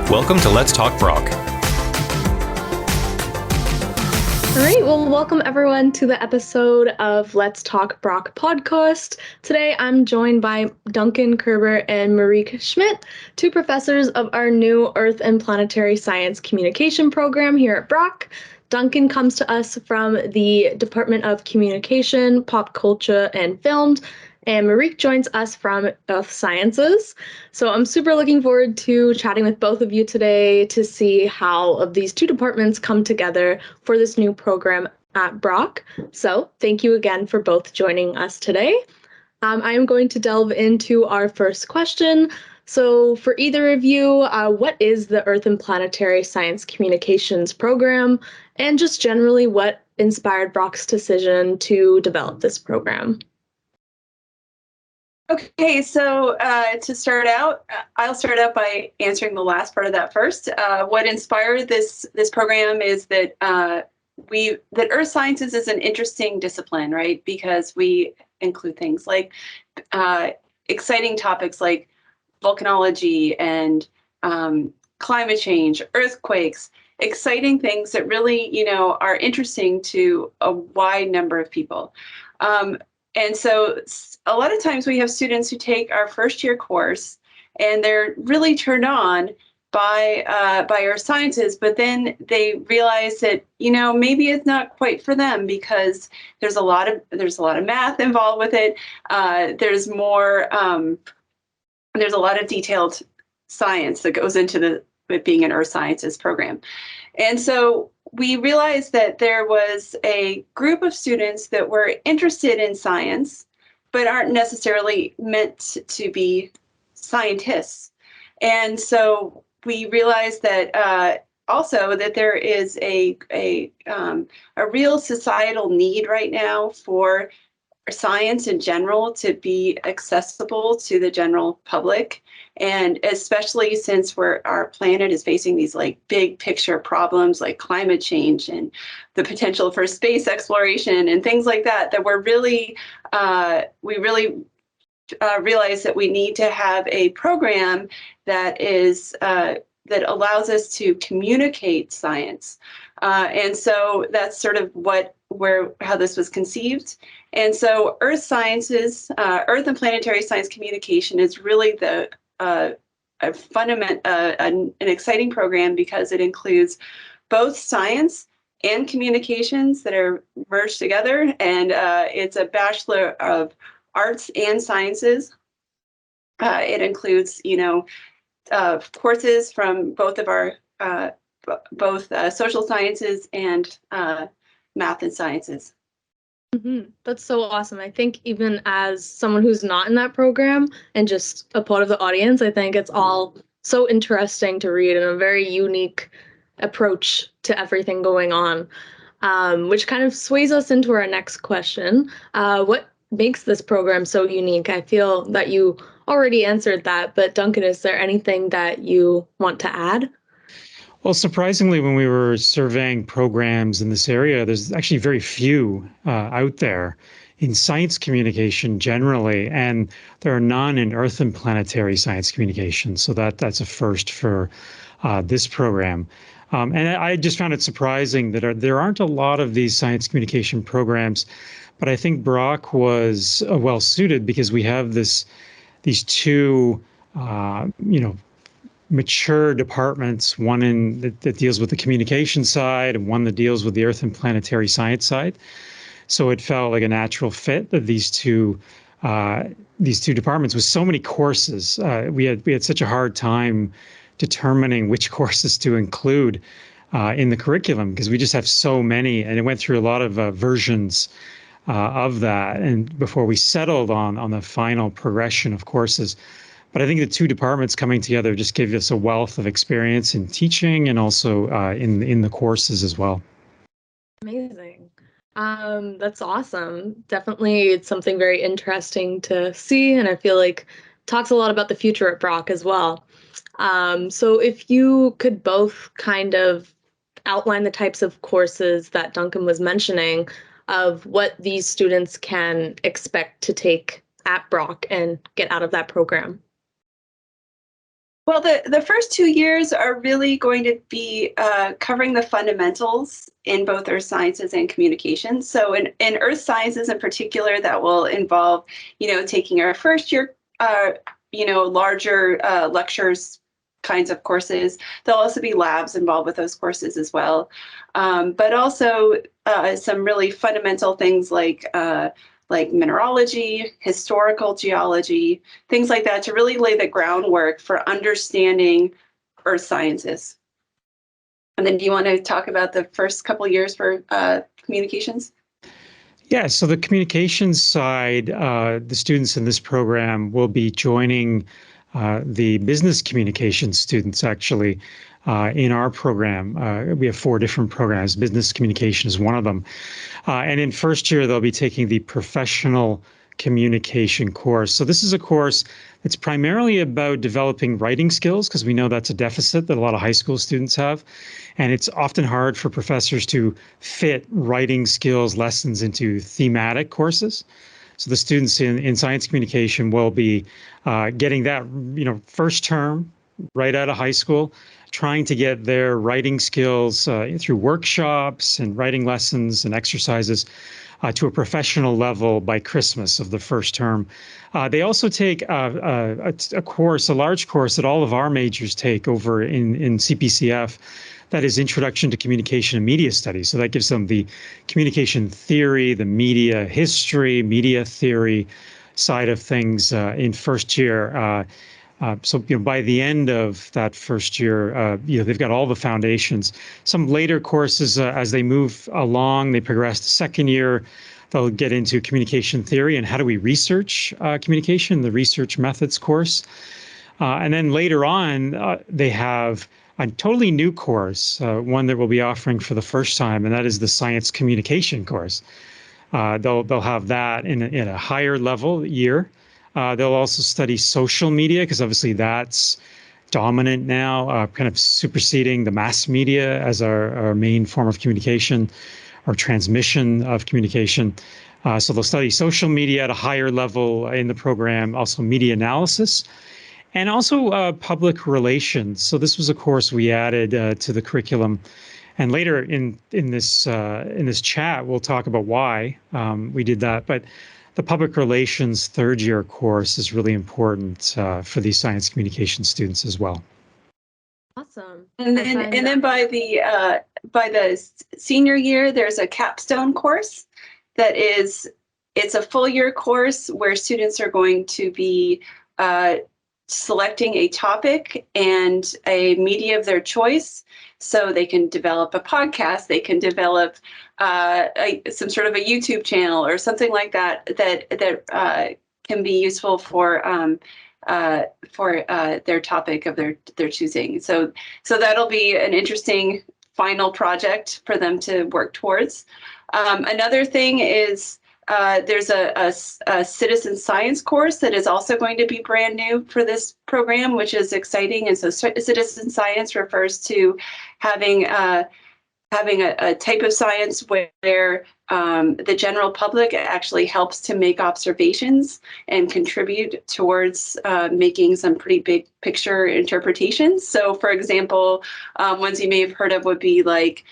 Welcome to Let's Talk Brock. All right, well, welcome everyone to the episode of Let's Talk Brock podcast. Today, I'm joined by Duncan Koerber and Mariek Schmidt, two professors of our new Earth and Planetary Science Communication program here at Brock. Duncan comes to us from the Department of Communication, Pop Culture, and Filmed, and Mariek joins us from Earth Sciences. So I'm super looking forward to chatting with both of you today to see how of these two departments come together for this new program at Brock. So thank you again for both joining us today. I am going to delve into our first question. So for either of you, what is the Earth and Planetary Science Communications program? And just generally, what inspired Brock's decision to develop this program? Okay, so to start out, I'll start out by answering the last part of that first. What inspired this program is that that Earth sciences is an interesting discipline, right? Because we include things like exciting topics like volcanology and climate change, earthquakes, exciting things that really, are interesting to a wide number of people. And so a lot of times we have students who take our first year course and they're really turned on by Earth sciences, but then they realize that, maybe it's not quite for them because there's a lot of math involved with it. There's a lot of detailed science that goes into it being an Earth sciences program. And so we realized that there was a group of students that were interested in science, but aren't necessarily meant to be scientists. And so we realized that also that there is a real societal need right now for science in general to be accessible to the general public, and especially since our planet is facing these like big picture problems like climate change and the potential for space exploration and things like that we're really we really realize that we need to have a program that is that allows us to communicate science. And so that's sort of how this was conceived. And so Earth sciences, Earth and Planetary Science Communication is really an exciting program because it includes both science and communications that are merged together. And it's a Bachelor of Arts and Sciences. It includes, courses from both of our social sciences and math and sciences. Mm-hmm. That's so awesome. I think even as someone who's not in that program and just a part of the audience, I think it's all so interesting to read and a very unique approach to everything going on, which kind of sways us into our next question. What makes this program so unique? I feel that you already answered that, but Duncan, is there anything that you want to add? Well, surprisingly, when we were surveying programs in this area, there's actually very few out there in science communication generally, and there are none in Earth and Planetary Science Communication. So that's a first for this program. And I just found it surprising that there aren't a lot of these science communication programs, but I think Brock was well suited because we have these two, mature departments, one that deals with the communication side and one that deals with the Earth and Planetary Science side. So it felt like a natural fit of these two departments with so many courses. We had such a hard time determining which courses to include in the curriculum because we just have so many, and it went through a lot of versions of that, and before we settled on the final progression of courses. But I think the two departments coming together just gave us a wealth of experience in teaching and also in the courses as well. Amazing. That's awesome. Definitely, it's something very interesting to see, and I feel like talks a lot about the future at Brock as well. So if you could both kind of outline the types of courses that Duncan was mentioning of what these students can expect to take at Brock and get out of that program. Well, the first 2 years are really going to be covering the fundamentals in both earth sciences and communications. So in earth sciences in particular, that will involve, taking our first year, larger lectures kinds of courses. There'll also be labs involved with those courses as well. But also some really fundamental things like mineralogy, historical geology, things like that, to really lay the groundwork for understanding earth sciences. And then do you want to talk about the first couple of years for communications? Yeah, so the communications side, the students in this program will be joining the business communications students actually in our program. We have 4 different programs. Business communication is one of them. And in first year, they'll be taking the professional communication course. So this is a course that's primarily about developing writing skills, because we know that's a deficit that a lot of high school students have. And it's often hard for professors to fit writing skills lessons into thematic courses. So the students in science communication will be getting that, first term right out of high school, trying to get their writing skills through workshops and writing lessons and exercises to a professional level by Christmas of the first term. They also take a course, a large course that all of our majors take over in CPCF, that is Introduction to Communication and Media Studies. So that gives them the communication theory, the media history, media theory side of things in first year. So by the end of that first year, they've got all the foundations. Some later courses, as they move along, they progress to second year, they'll get into communication theory and how do we research communication, the research methods course. And then later on, they have a totally new course, one that we'll be offering for the first time, and that is the science communication course. They'll have that in a higher level year. They'll also study social media, because obviously that's dominant now, kind of superseding the mass media as our main form of communication or transmission of communication. So they'll study social media at a higher level in the program, also media analysis, and also public relations. So this was a course we added to the curriculum. And later in this chat, we'll talk about why we did that. But the public relations third year course is really important for these science communication students as well. Awesome. And then by the senior year, there's a capstone course it's a full year course where students are going to be selecting a topic and a media of their choice. So they can develop a podcast, they can develop some sort of a YouTube channel or something like that can be useful for their topic of their choosing. So that'll be an interesting final project for them to work towards. Another thing is there's a citizen science course that is also going to be brand new for this program, which is exciting. And so citizen science refers to having a type of science where the general public actually helps to make observations and contribute towards making some pretty big picture interpretations. So, for example, ones you may have heard of would be like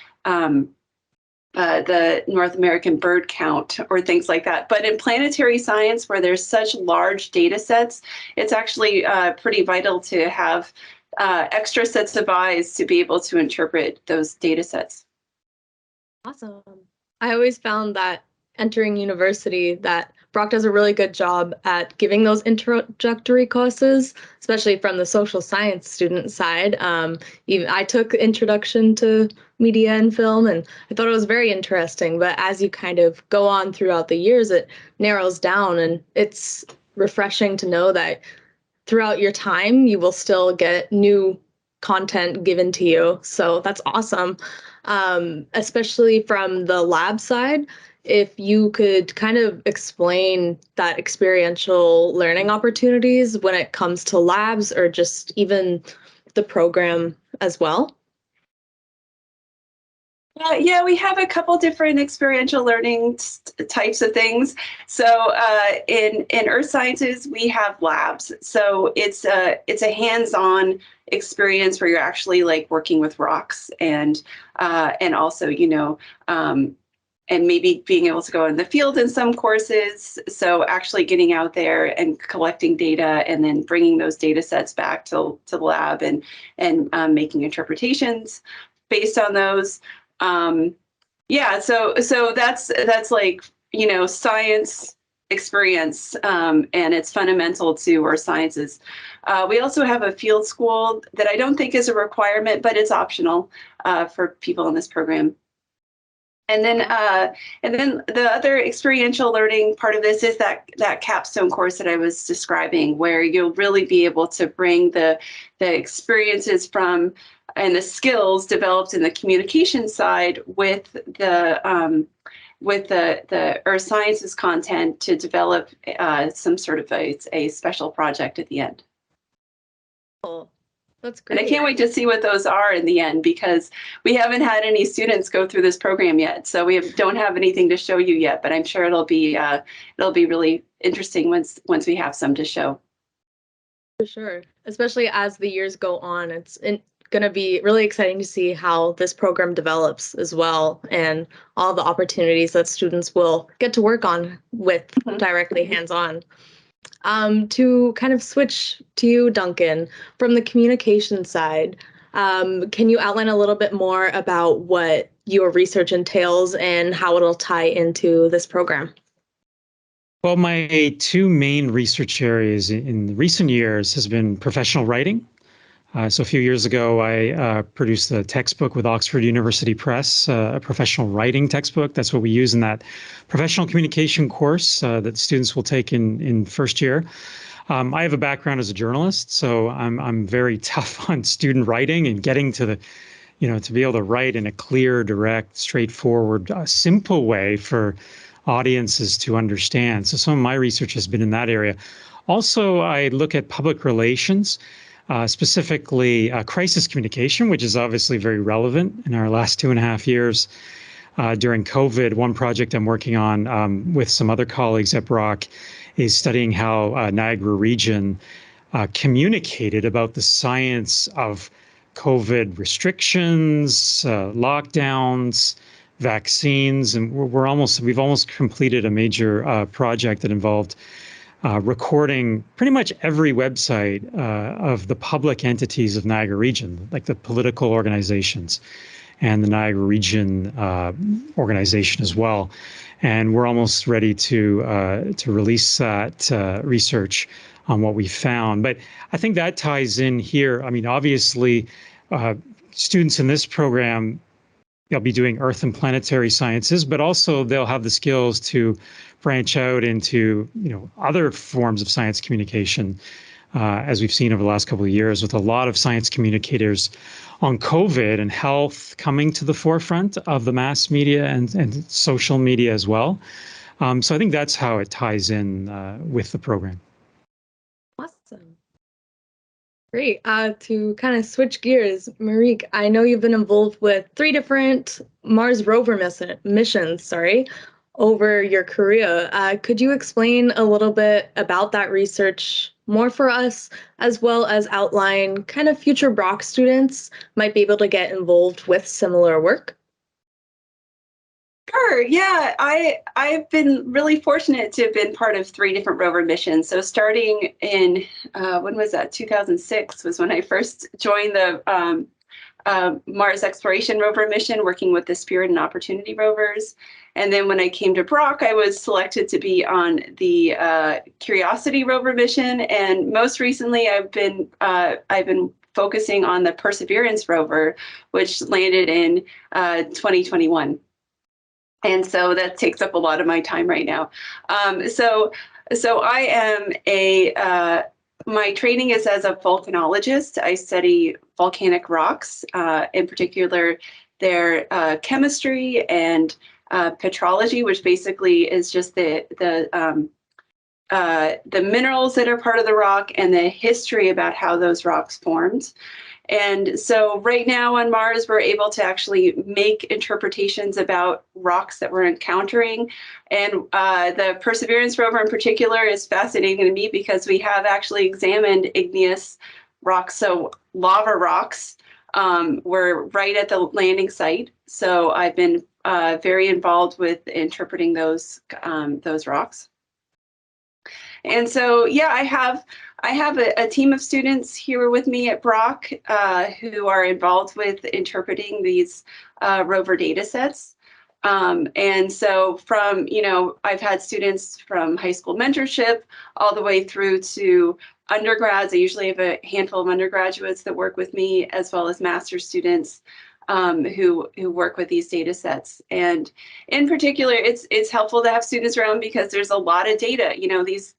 the North American bird count or things like that. But in planetary science, where there's such large data sets, it's actually pretty vital to have extra sets of eyes to be able to interpret those data sets. Awesome. I always found that entering university that Brock does a really good job at giving those introductory courses, especially from the social science student side. Even I took Introduction to Media and Film, and I thought it was very interesting. But as you kind of go on throughout the years, it narrows down, and it's refreshing to know that throughout your time, you will still get new content given to you. So that's awesome. Especially from the lab side, if you could kind of explain that experiential learning opportunities when it comes to labs or just even the program as well. Yeah, we have a couple different experiential learning types of things. So in earth sciences, we have labs. So it's a hands-on experience where you're actually like working with rocks and also and maybe being able to go in the field in some courses. So actually getting out there and collecting data and then bringing those data sets back to the lab and making interpretations based on those. Um, yeah, so that's like, science experience, and it's fundamental to our sciences. We also have a field school that I don't think is a requirement, but it's optional for people in this program. And then the other experiential learning part of this is that capstone course that I was describing, where you'll really be able to bring the experiences from and the skills developed in the communication side with the earth sciences content to develop some sort of a special project at the end. Oh, that's And great. I can't wait to see what those are in the end, because we haven't had any students go through this program yet. So don't have anything to show you yet, but I'm sure it'll be really interesting once we have some to show. For sure. Especially as the years go on, it's going to be really exciting to see how this program develops as well, and all the opportunities that students will get to work on with directly hands-on. To kind of switch to you, Duncan, from the communication side, can you outline a little bit more about what your research entails and how it'll tie into this program? Well, my two main research areas in recent years has been professional writing. So a few years ago, I produced a textbook with Oxford University Press, a professional writing textbook. That's what we use in that professional communication course that students will take in first year. I have a background as a journalist, so I'm very tough on student writing and getting to the, to be able to write in a clear, direct, straightforward, simple way for audiences to understand. So some of my research has been in that area. Also, I look at public relations. Specifically crisis communication, which is obviously very relevant in our last 2.5 years during COVID. One project I'm working on with some other colleagues at Brock is studying how Niagara region communicated about the science of COVID restrictions, lockdowns, vaccines, and we've almost completed a major project that involved recording pretty much every website of the public entities of Niagara region, like the political organizations and the Niagara region organization as well. And we're almost ready to release that research on what we found. But I think that ties in here. I mean, obviously, students in this program, they'll be doing earth and planetary sciences, but also they'll have the skills to branch out into other forms of science communication, as we've seen over the last couple of years, with a lot of science communicators on COVID and health coming to the forefront of the mass media and social media as well. So I think that's how it ties in with the program. Awesome. Great. To kind of switch gears, Mariek, I know you've been involved with 3 different Mars rover missions, over your career. Could you explain a little bit about that research more for us, as well as outline kind of future Brock students might be able to get involved with similar work? Sure. Yeah, I've been really fortunate to have been part of 3 different rover missions. So starting in when was that? 2006 was when I first joined the Mars Exploration Rover mission, working with the Spirit and Opportunity rovers. And then when I came to Brock, I was selected to be on the Curiosity rover mission. And most recently, I've been focusing on the Perseverance rover, which landed in 2021. And so that takes up a lot of my time right now. So I am my training is as a volcanologist. I study volcanic rocks, in particular their chemistry and petrology, which basically is just the the minerals that are part of the rock and the history about how those rocks formed. And so right now on Mars, we're able to actually make interpretations about rocks that we're encountering. And the Perseverance rover in particular is fascinating to me because we have actually examined igneous rocks, so lava rocks. We're right at the landing site. So I've been very involved with interpreting those rocks. And so, yeah, I have a team of students here with me at Brock who are involved with interpreting these rover data sets. And so I've had students from high school mentorship all the way through to undergrads. I usually have a handful of undergraduates that work with me, as well as master's students who work with these data sets. And in particular, it's helpful to have students around because there's a lot of data.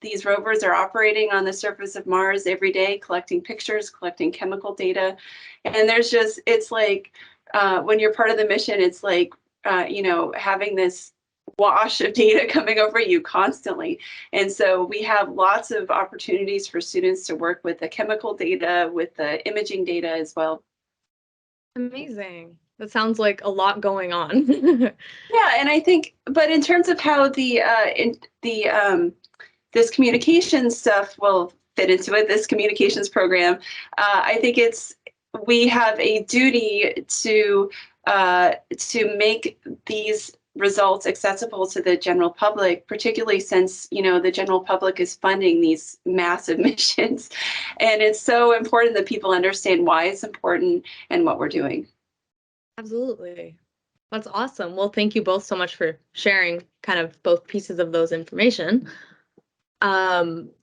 These rovers are operating on the surface of Mars every day, collecting pictures, collecting chemical data. And it's like when you're part of the mission, it's like, having this wash of data coming over you constantly. And so we have lots of opportunities for students to work with the chemical data, with the imaging data as well. Amazing. That sounds like a lot going on. Yeah, and I think, but in terms of how this communications stuff will fit into it, this communications program, I think we have a duty to make these results accessible to the general public, particularly since the general public is funding these massive missions, and it's so important that people understand why it's important and what we're doing. Absolutely. That's awesome. Well, thank you both so much for sharing kind of both pieces of those information.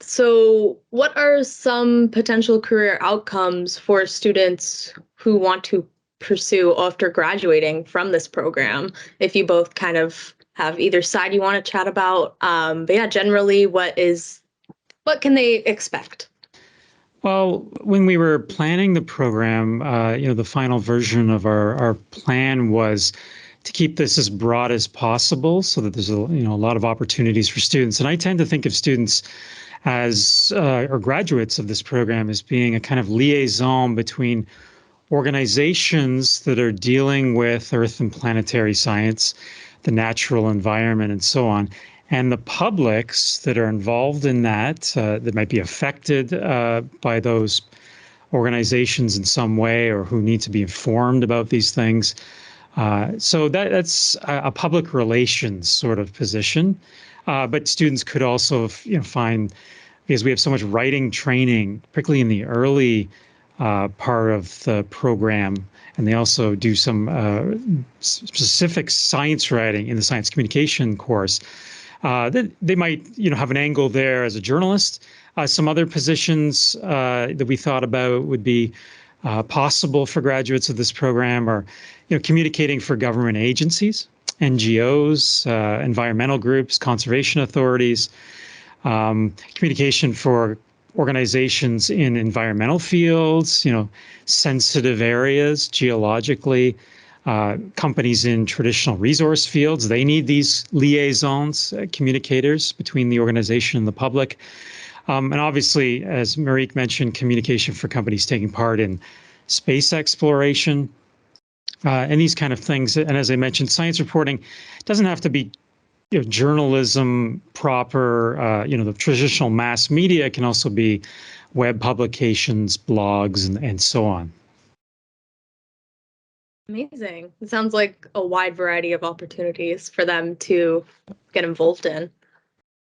So what are some potential career outcomes for students who want to pursue after graduating from this program? If you both kind of have either side you want to chat about, but yeah, generally what can they expect? Well, when we were planning the program, the final version of our plan was to keep this as broad as possible so that there's a lot of opportunities for students. And I tend to think of students as or graduates of this program as being a kind of liaison between organizations that are dealing with Earth and planetary science, the natural environment, and so on, and the publics that are involved in that might be affected by those organizations in some way or who need to be informed about these things. So that's a public relations sort of position. But students could also find, because we have so much writing training, particularly in the early part of the program, and they also do some specific science writing in the science communication course. They might, have an angle there as a journalist. Some other positions that we thought about would be possible for graduates of this program are, communicating for government agencies, NGOs, environmental groups, conservation authorities, communication for organizations in environmental fields, sensitive areas geologically, companies in traditional resource fields. They need these liaisons, communicators between the organization and the public. And obviously, as Mariek mentioned, communication for companies taking part in space exploration and these kind of things. And as I mentioned, science reporting doesn't have to be journalism proper. The traditional mass media can also be web publications, blogs, and so on. Amazing. It sounds like a wide variety of opportunities for them to get involved in.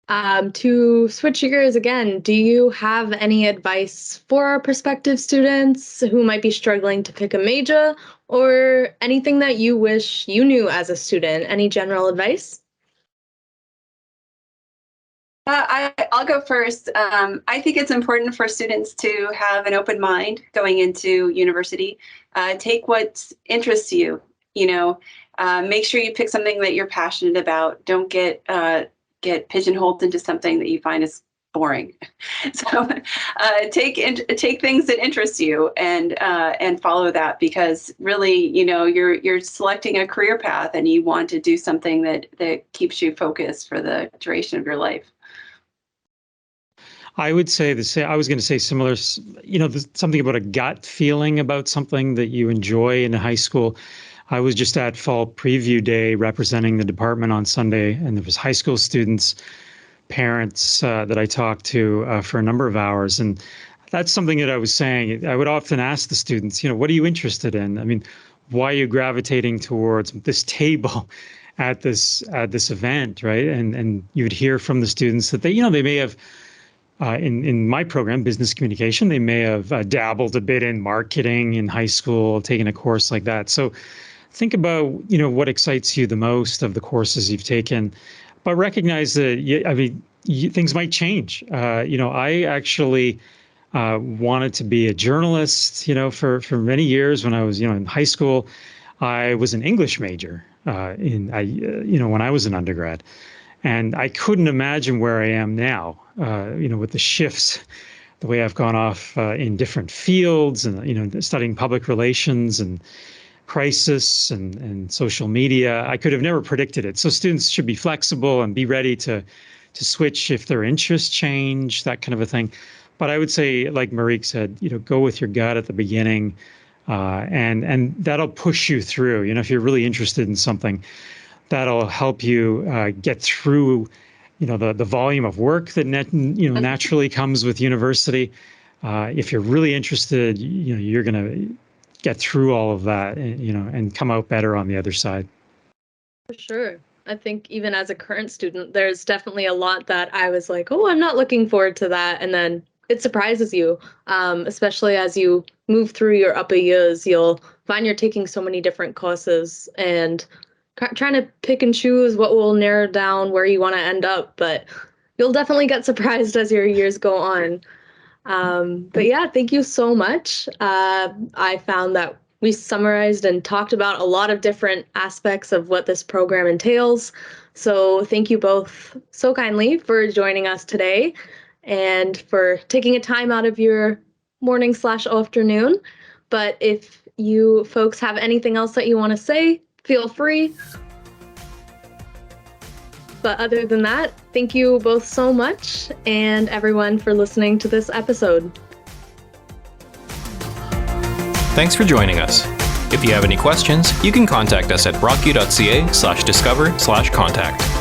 To switch gears again, do you have any advice for our prospective students who might be struggling to pick a major, or anything that you wish you knew as a student? Any general advice? I'll go first. I think it's important for students to have an open mind going into university. Take what interests you. Make sure you pick something that you're passionate about. Don't get pigeonholed into something that you find is boring. So take things that interest you and follow that, because really, you're selecting a career path and you want to do something that keeps you focused for the duration of your life. I would say the same. I was going to say similar. There's something about a gut feeling about something that you enjoy in high school. I was just at fall preview day representing the department on Sunday, and there was high school students, parents that I talked to for a number of hours, and that's something that I was saying. I would often ask the students, what are you interested in? I mean, why are you gravitating towards this table at this event, right? And you would hear from the students that they may have. In my program, business communication, they may have dabbled a bit in marketing in high school, taken a course like that. So think about, what excites you the most of the courses you've taken, but recognize that, things might change. I actually wanted to be a journalist, for many years when I was, in high school. I was an English major when I was an undergrad. And I couldn't imagine where I am now, with the shifts, the way I've gone off in different fields and, studying public relations and crisis and social media. I could have never predicted it. So students should be flexible and be ready to switch if their interests change, that kind of a thing. But I would say, like Mariek said, go with your gut at the beginning, and that'll push you through. If you're really interested in something, that'll help you get through, the volume of work that naturally comes with university. If you're really interested, you're going to get through all of that, and come out better on the other side. For sure. I think even as a current student, there's definitely a lot that I was like, oh, I'm not looking forward to that. And then it surprises you, especially as you move through your upper years. You'll find you're taking so many different courses and trying to pick and choose what will narrow down where you want to end up, but you'll definitely get surprised as your years go on. But yeah, thank you so much. I found that we summarized and talked about a lot of different aspects of what this program entails. So thank you both so kindly for joining us today and for taking a time out of your morning/afternoon. But if you folks have anything else that you want to say, feel free. But other than that, thank you both so much, and everyone for listening to this episode. Thanks for joining us. If you have any questions, you can contact us at broccu.ca/discover/contact.